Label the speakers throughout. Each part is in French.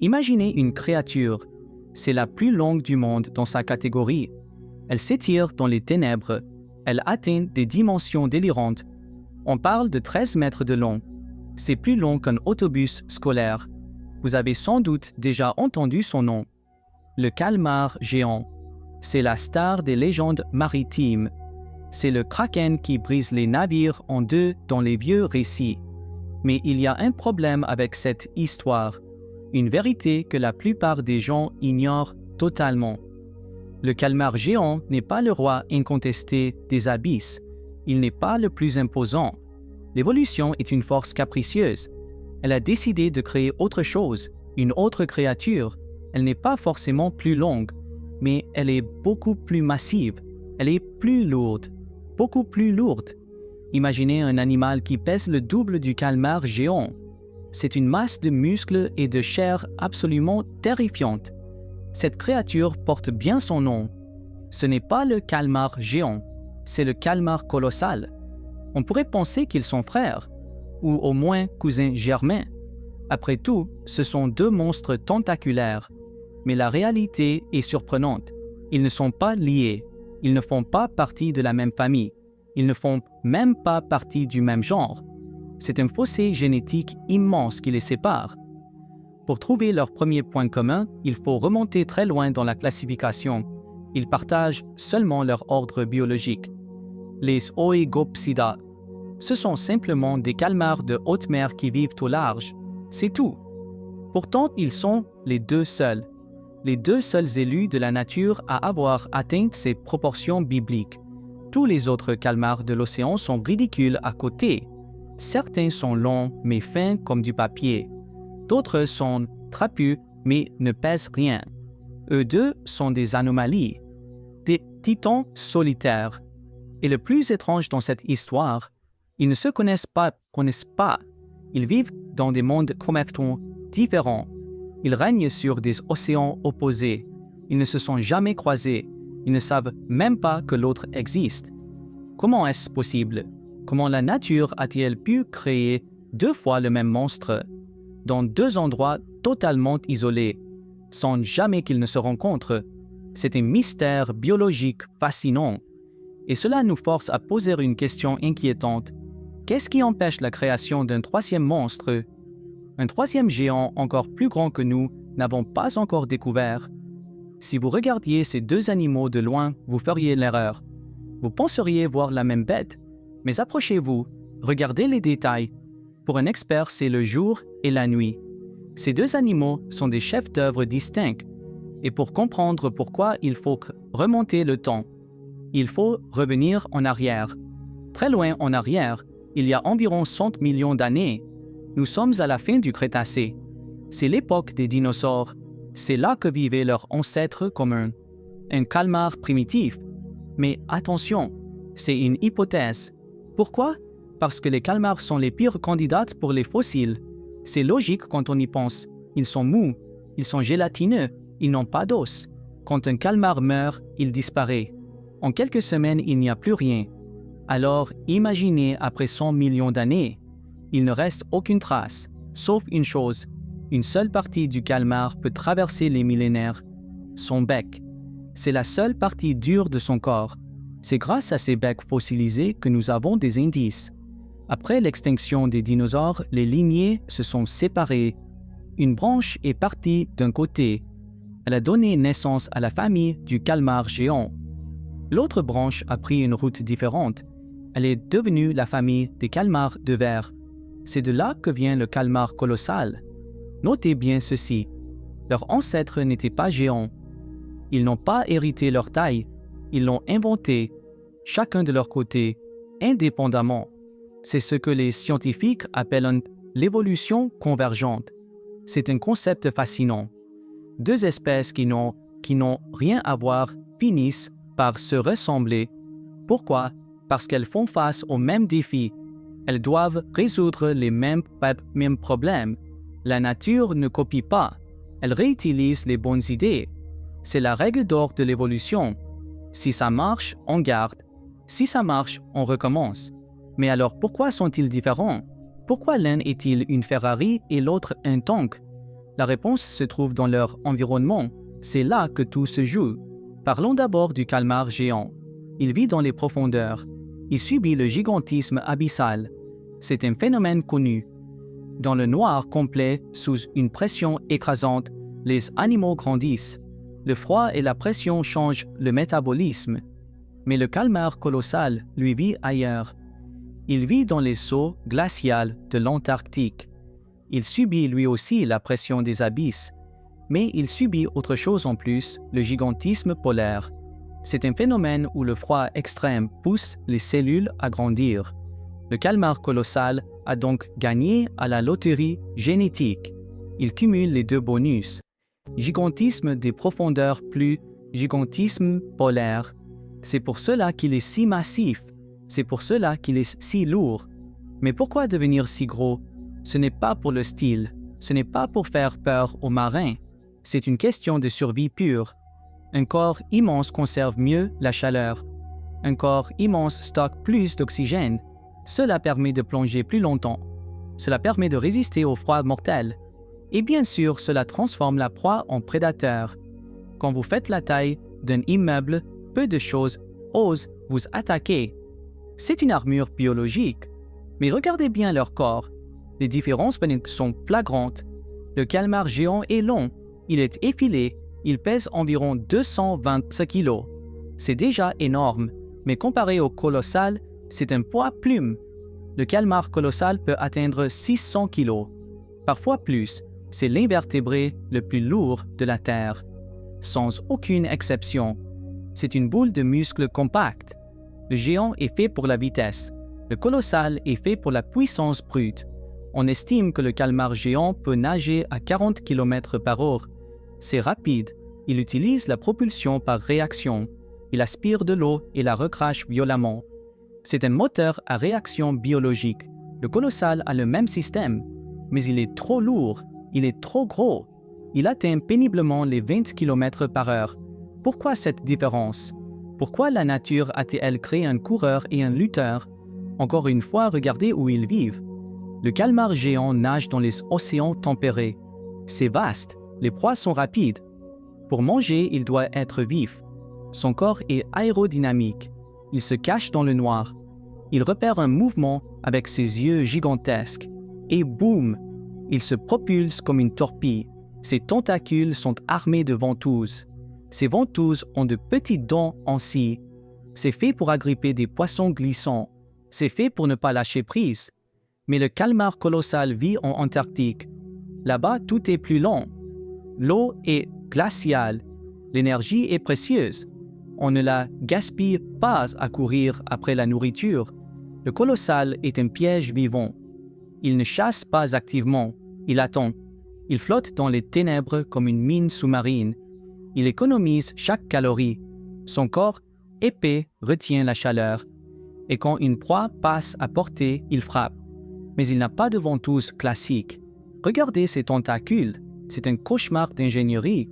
Speaker 1: Imaginez une créature. C'est la plus longue du monde dans sa catégorie. Elle s'étire dans les ténèbres. Elle atteint des dimensions délirantes. On parle de 13 mètres de long. C'est plus long qu'un autobus scolaire. Vous avez sans doute déjà entendu son nom. Le calmar géant. C'est la star des légendes maritimes. C'est le kraken qui brise les navires en deux dans les vieux récits. Mais il y a un problème avec cette histoire. Une vérité que la plupart des gens ignorent totalement. Le calmar géant n'est pas le roi incontesté des abysses. Il n'est pas le plus imposant. L'évolution est une force capricieuse. Elle a décidé de créer autre chose, une autre créature. Elle n'est pas forcément plus longue, mais elle est beaucoup plus massive. Elle est plus lourde, beaucoup plus lourde. Imaginez un animal qui pèse le double du calmar géant. C'est une masse de muscles et de chair absolument terrifiante. Cette créature porte bien son nom. Ce n'est pas le calmar géant, c'est le calmar colossal. On pourrait penser qu'ils sont frères, ou au moins cousins germains. Après tout, ce sont deux monstres tentaculaires. Mais la réalité est surprenante. Ils ne sont pas liés. Ils ne font pas partie de la même famille. Ils ne font même pas partie du même genre. C'est un fossé génétique immense qui les sépare. Pour trouver leur premier point commun, il faut remonter très loin dans la classification. Ils partagent seulement leur ordre biologique. Les Oegopsida. Ce sont simplement des calmars de haute mer qui vivent au large. C'est tout. Pourtant, ils sont les deux seuls élus de la nature à avoir atteint ces proportions bibliques. Tous les autres calmars de l'océan sont ridicules à côté. Certains sont longs mais fins comme du papier. D'autres sont trapus mais ne pèsent rien. Eux deux sont des anomalies, des titans solitaires. Et le plus étrange dans cette histoire, ils ne se connaissent pas. Ils vivent dans des mondes complètement différents. Ils règnent sur des océans opposés. Ils ne se sont jamais croisés. Ils ne savent même pas que l'autre existe. Comment est-ce possible? Comment la nature a-t-elle pu créer deux fois le même monstre, dans deux endroits totalement isolés, sans jamais qu'ils ne se rencontrent? C'est un mystère biologique fascinant. Et cela nous force à poser une question inquiétante. Qu'est-ce qui empêche la création d'un troisième monstre? Un troisième géant encore plus grand que nous n'avons pas encore découvert. Si vous regardiez ces deux animaux de loin, vous feriez l'erreur. Vous penseriez voir la même bête, mais approchez-vous, regardez les détails. Pour un expert, c'est le jour et la nuit. Ces deux animaux sont des chefs-d'œuvre distincts. Et pour comprendre pourquoi, il faut remonter le temps. Il faut revenir en arrière. Très loin en arrière, il y a environ 100 millions d'années. Nous sommes à la fin du Crétacé. C'est l'époque des dinosaures. C'est là que vivaient leurs ancêtres communs. Un calmar primitif. Mais attention, c'est une hypothèse. Pourquoi? Parce que les calmars sont les pires candidats pour les fossiles. C'est logique quand on y pense. Ils sont mous, ils sont gélatineux, ils n'ont pas d'os. Quand un calmar meurt, il disparaît. En quelques semaines, il n'y a plus rien. Alors, imaginez après 100 millions d'années. Il ne reste aucune trace, sauf une chose. Une seule partie du calmar peut traverser les millénaires. Son bec. C'est la seule partie dure de son corps. C'est grâce à ces becs fossilisés que nous avons des indices. Après l'extinction des dinosaures, les lignées se sont séparées. Une branche est partie d'un côté. Elle a donné naissance à la famille du calmar géant. L'autre branche a pris une route différente. Elle est devenue la famille des calmars de verre. C'est de là que vient le calmar colossal. Notez bien ceci. Leurs ancêtres n'étaient pas géants. Ils n'ont pas hérité leur taille. Ils l'ont inventé, chacun de leur côté, indépendamment. C'est ce que les scientifiques appellent l'évolution convergente. C'est un concept fascinant. Deux espèces qui n'ont rien à voir finissent par se ressembler. Pourquoi? Parce qu'elles font face aux mêmes défis. Elles doivent résoudre les mêmes problèmes. La nature ne copie pas. Elle réutilise les bonnes idées. C'est la règle d'or de l'évolution. Si ça marche, on garde. Si ça marche, on recommence. Mais alors pourquoi sont-ils différents? Pourquoi l'un est-il une Ferrari et l'autre un tank? La réponse se trouve dans leur environnement. C'est là que tout se joue. Parlons d'abord du calmar géant. Il vit dans les profondeurs. Il subit le gigantisme abyssal. C'est un phénomène connu. Dans le noir complet, sous une pression écrasante, les animaux grandissent. Le froid et la pression changent le métabolisme. Mais le calmar colossal, lui, vit ailleurs. Il vit dans les seaux glaciales de l'Antarctique. Il subit lui aussi la pression des abysses. Mais il subit autre chose en plus, le gigantisme polaire. C'est un phénomène où le froid extrême pousse les cellules à grandir. Le calmar colossal a donc gagné à la loterie génétique. Il cumule les deux bonus. Gigantisme des profondeurs plus gigantisme polaire. C'est pour cela qu'il est si massif. C'est pour cela qu'il est si lourd. Mais pourquoi devenir si gros? Ce n'est pas pour le style. Ce n'est pas pour faire peur aux marins. C'est une question de survie pure. Un corps immense conserve mieux la chaleur. Un corps immense stocke plus d'oxygène. Cela permet de plonger plus longtemps. Cela permet de résister au froid mortel. Et bien sûr, cela transforme la proie en prédateur. Quand vous faites la taille d'un immeuble, peu de choses osent vous attaquer. C'est une armure biologique. Mais regardez bien leur corps. Les différences sont flagrantes. Le calmar géant est long. Il est effilé. Il pèse environ 220 kg. C'est déjà énorme, mais comparé au colossal, c'est un poids plume. Le calmar colossal peut atteindre 600 kg. Parfois plus, c'est l'invertébré le plus lourd de la Terre. Sans aucune exception. C'est une boule de muscles compacte. Le géant est fait pour la vitesse. Le colossal est fait pour la puissance brute. On estime que le calmar géant peut nager à 40 km par heure. C'est rapide. Il utilise la propulsion par réaction. Il aspire de l'eau et la recrache violemment. C'est un moteur à réaction biologique. Le colossal a le même système, mais il est trop lourd, il est trop gros. Il atteint péniblement les 20 km par heure. Pourquoi cette différence? Pourquoi la nature a-t-elle créé un coureur et un lutteur? Encore une fois, regardez où ils vivent. Le calmar géant nage dans les océans tempérés. C'est vaste, les proies sont rapides. Pour manger, il doit être vif. Son corps est aérodynamique. Il se cache dans le noir. Il repère un mouvement avec ses yeux gigantesques. Et boum! Il se propulse comme une torpille. Ses tentacules sont armés de ventouses. Ces ventouses ont de petites dents en scie. C'est fait pour agripper des poissons glissants. C'est fait pour ne pas lâcher prise. Mais le calmar colossal vit en Antarctique. Là-bas, tout est plus lent. L'eau est glaciale. L'énergie est précieuse. On ne la gaspille pas à courir après la nourriture. Le colossal est un piège vivant. Il ne chasse pas activement. Il attend. Il flotte dans les ténèbres comme une mine sous-marine. Il économise chaque calorie. Son corps épais retient la chaleur. Et quand une proie passe à portée, il frappe. Mais il n'a pas de ventouse classique. Regardez ses tentacules. C'est un cauchemar d'ingénierie.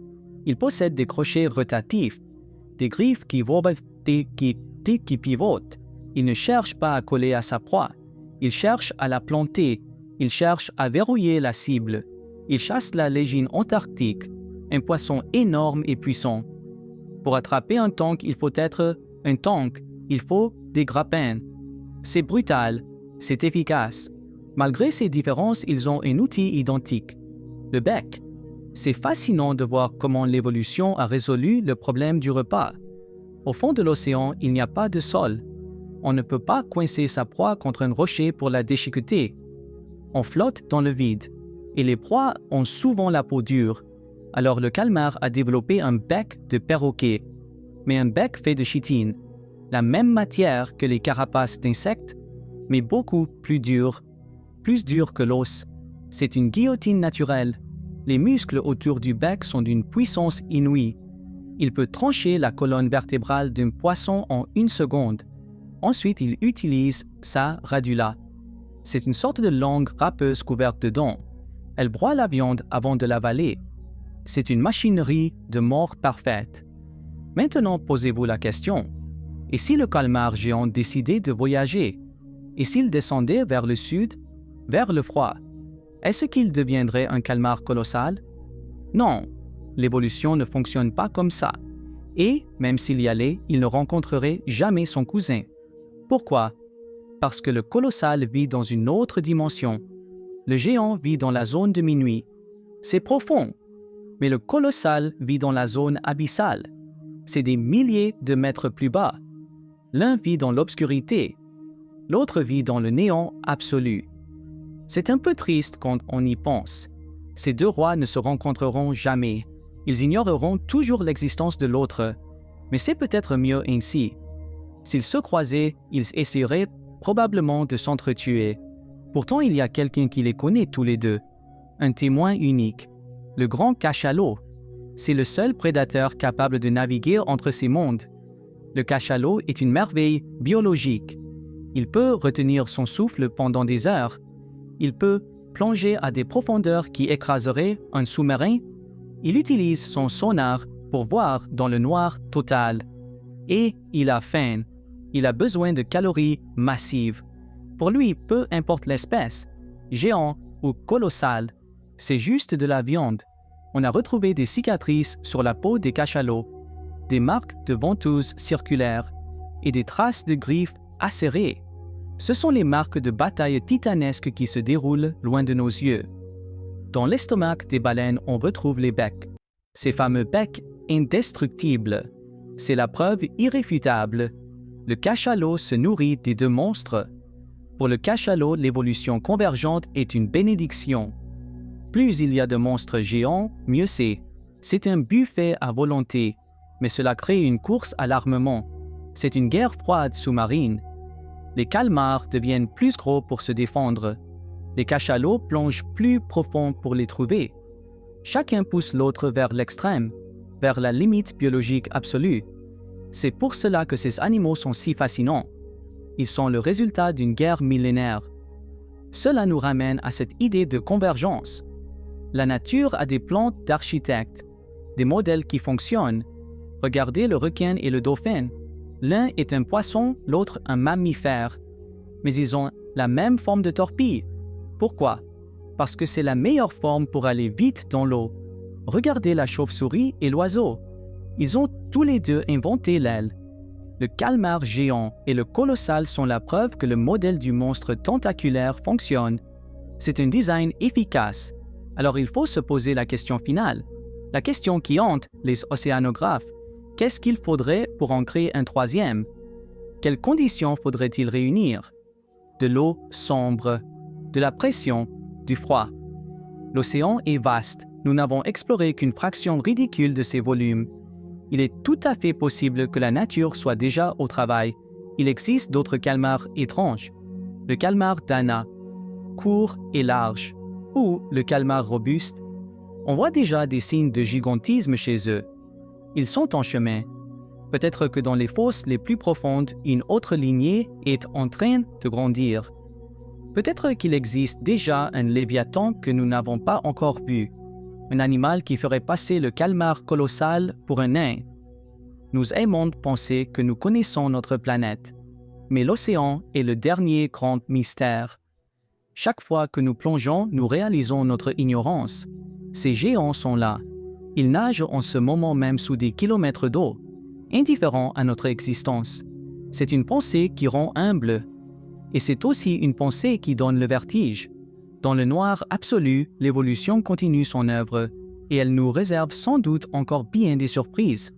Speaker 1: Il possède des crochets rotatifs, des griffes qui pivotent. Il ne cherche pas à coller à sa proie. Il cherche à la planter. Il cherche à verrouiller la cible. Il chasse la légine antarctique, un poisson énorme et puissant. Pour attraper un tank, il faut être un tank. Il faut des grappins. C'est brutal. C'est efficace. Malgré ces différences, ils ont un outil identique. Le bec. C'est fascinant de voir comment l'évolution a résolu le problème du repas. Au fond de l'océan, il n'y a pas de sol. On ne peut pas coincer sa proie contre un rocher pour la déchiqueter. On flotte dans le vide. Et les proies ont souvent la peau dure. Alors le calmar a développé un bec de perroquet. Mais un bec fait de chitine. La même matière que les carapaces d'insectes, mais beaucoup plus dur que l'os. C'est une guillotine naturelle. Les muscles autour du bec sont d'une puissance inouïe. Il peut trancher la colonne vertébrale d'un poisson en 1 seconde. Ensuite, il utilise sa radula. C'est une sorte de langue râpeuse couverte de dents. Elle broie la viande avant de l'avaler. C'est une machinerie de mort parfaite. Maintenant, posez-vous la question. Et si le calmar géant décidait de voyager? Et s'il descendait vers le sud, vers le froid? Est-ce qu'il deviendrait un calmar colossal? Non, l'évolution ne fonctionne pas comme ça. Et, même s'il y allait, il ne rencontrerait jamais son cousin. Pourquoi? Parce que le colossal vit dans une autre dimension. Le géant vit dans la zone de minuit. C'est profond. Mais le colossal vit dans la zone abyssale. C'est des milliers de mètres plus bas. L'un vit dans l'obscurité. L'autre vit dans le néant absolu. C'est un peu triste quand on y pense. Ces deux rois ne se rencontreront jamais. Ils ignoreront toujours l'existence de l'autre. Mais c'est peut-être mieux ainsi. S'ils se croisaient, ils essaieraient probablement de s'entretuer. Pourtant, il y a quelqu'un qui les connaît tous les deux. Un témoin unique. Le grand cachalot. C'est le seul prédateur capable de naviguer entre ces mondes. Le cachalot est une merveille biologique. Il peut retenir son souffle pendant des heures. Il peut plonger à des profondeurs qui écraseraient un sous-marin. Il utilise son sonar pour voir dans le noir total. Et il a faim. Il a besoin de calories massives. Pour lui, peu importe l'espèce, géant ou colossal, c'est juste de la viande. On a retrouvé des cicatrices sur la peau des cachalots, des marques de ventouses circulaires et des traces de griffes acérées. Ce sont les marques de batailles titanesques qui se déroulent loin de nos yeux. Dans l'estomac des baleines, on retrouve les becs. Ces fameux becs indestructibles. C'est la preuve irréfutable. Le cachalot se nourrit des deux monstres. Pour le cachalot, l'évolution convergente est une bénédiction. Plus il y a de monstres géants, mieux c'est. C'est un buffet à volonté, mais cela crée une course à l'armement. C'est une guerre froide sous-marine. Les calmars deviennent plus gros pour se défendre. Les cachalots plongent plus profond pour les trouver. Chacun pousse l'autre vers l'extrême, vers la limite biologique absolue. C'est pour cela que ces animaux sont si fascinants. Ils sont le résultat d'une guerre millénaire. Cela nous ramène à cette idée de convergence. La nature a des plans d'architectes, des modèles qui fonctionnent. Regardez le requin et le dauphin. L'un est un poisson, l'autre un mammifère. Mais ils ont la même forme de torpille. Pourquoi? Parce que c'est la meilleure forme pour aller vite dans l'eau. Regardez la chauve-souris et l'oiseau. Ils ont tous les deux inventé l'aile. Le calmar géant et le colossal sont la preuve que le modèle du monstre tentaculaire fonctionne. C'est un design efficace. Alors il faut se poser la question finale. La question qui hante les océanographes. Qu'est-ce qu'il faudrait pour en créer un troisième? Quelles conditions faudrait-il réunir? De l'eau sombre, de la pression, du froid. L'océan est vaste. Nous n'avons exploré qu'une fraction ridicule de ses volumes. Il est tout à fait possible que la nature soit déjà au travail. Il existe d'autres calmars étranges. Le calmar d'Anna, court et large, ou le calmar robuste. On voit déjà des signes de gigantisme chez eux. Ils sont en chemin. Peut-être que dans les fosses les plus profondes, une autre lignée est en train de grandir. Peut-être qu'il existe déjà un léviathan que nous n'avons pas encore vu. Un animal qui ferait passer le calmar colossal pour un nain. Nous aimons penser que nous connaissons notre planète, mais l'océan est le dernier grand mystère. Chaque fois que nous plongeons, nous réalisons notre ignorance. Ces géants sont là. Ils nagent en ce moment même sous des kilomètres d'eau, indifférents à notre existence. C'est une pensée qui rend humble. Et c'est aussi une pensée qui donne le vertige. Dans le noir absolu, l'évolution continue son œuvre, et elle nous réserve sans doute encore bien des surprises.